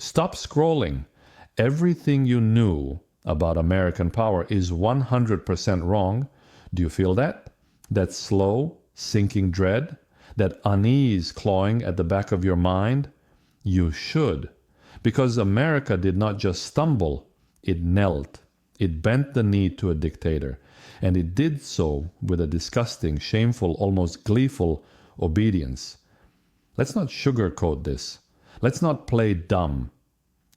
Stop scrolling. Everything you knew about American power is 100% wrong. Do you feel that? That slow, sinking dread? That unease clawing at the back of your mind? You should. Because America did not just stumble, it knelt. It bent the knee to a dictator. And it did so with a disgusting, shameful, almost gleeful obedience. Let's not sugarcoat this. Let's not play dumb.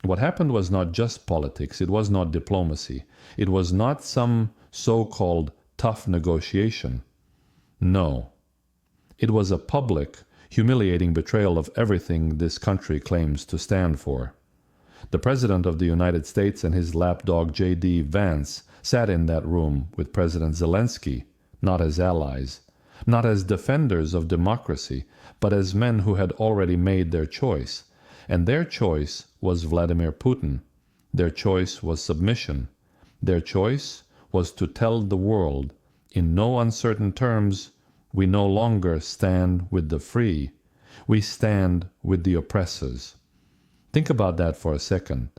What happened was not just politics. It was not diplomacy. It was not some so-called tough negotiation. No. It was a public, humiliating betrayal of everything this country claims to stand for. The President of the United States and his lapdog J.D. Vance sat in that room with President Zelensky, not as allies, not as defenders of democracy, but as men who had already made their choice. And their choice was Vladimir Putin. Their choice was submission. Their choice was to tell the world, in no uncertain terms, we no longer stand with the free. We stand with the oppressors. Think about that for a second.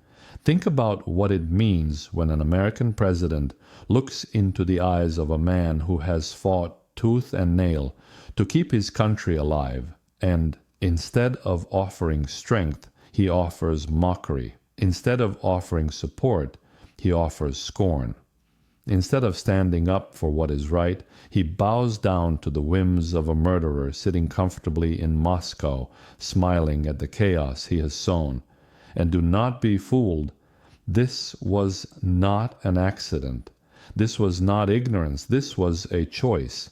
Think about what it means when an American president looks into the eyes of a man who has fought tooth and nail to keep his country alive, and instead of offering strength, he offers mockery. Instead of offering support, he offers scorn. Instead of standing up for what is right, he bows down to the whims of a murderer sitting comfortably in Moscow, smiling at the chaos he has sown. And do not be fooled. This was not an accident. This was not ignorance. This was a choice.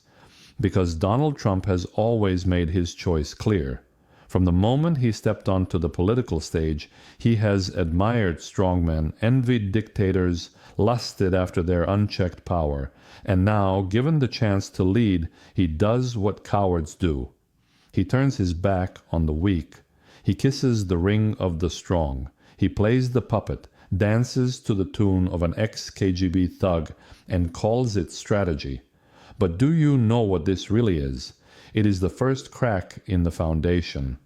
Because Donald Trump has always made his choice clear. From the moment he stepped onto the political stage, he has admired strongmen, envied dictators, lusted after their unchecked power, and now, given the chance to lead, he does what cowards do. He turns his back on the weak. He kisses the ring of the strong. He plays the puppet, dances to the tune of an ex-KGB thug, and calls it strategy. But do you know what this really is? It is the first crack in the foundation.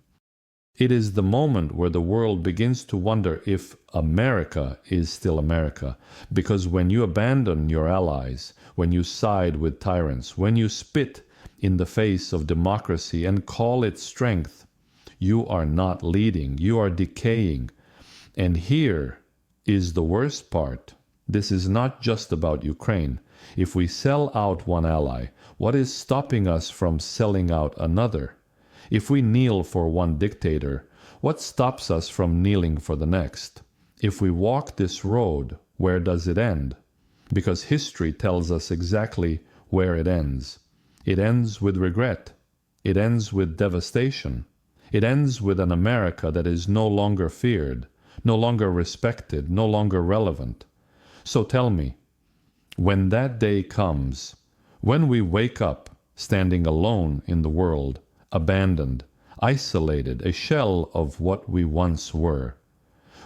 It is the moment where the world begins to wonder if America is still America. Because when you abandon your allies, when you side with tyrants, when you spit in the face of democracy and call it strength, you are not leading, you are decaying. And here is the worst part. This is not just about Ukraine. If we sell out one ally, what is stopping us from selling out another? If we kneel for one dictator, what stops us from kneeling for the next? If we walk this road, where does it end? Because history tells us exactly where it ends. It ends with regret. It ends with devastation. It ends with an America that is no longer feared, no longer respected, no longer relevant. So tell me, when that day comes, when we wake up standing alone in the world, abandoned, isolated, a shell of what we once were,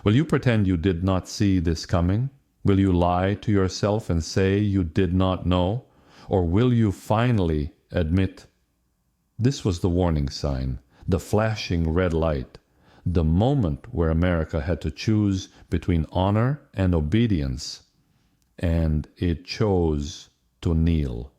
will you pretend you did not see this coming? Will you lie to yourself and say you did not know? Or will you finally admit, this was the warning sign, the flashing red light, the moment where America had to choose between honor and obedience, and it chose to kneel?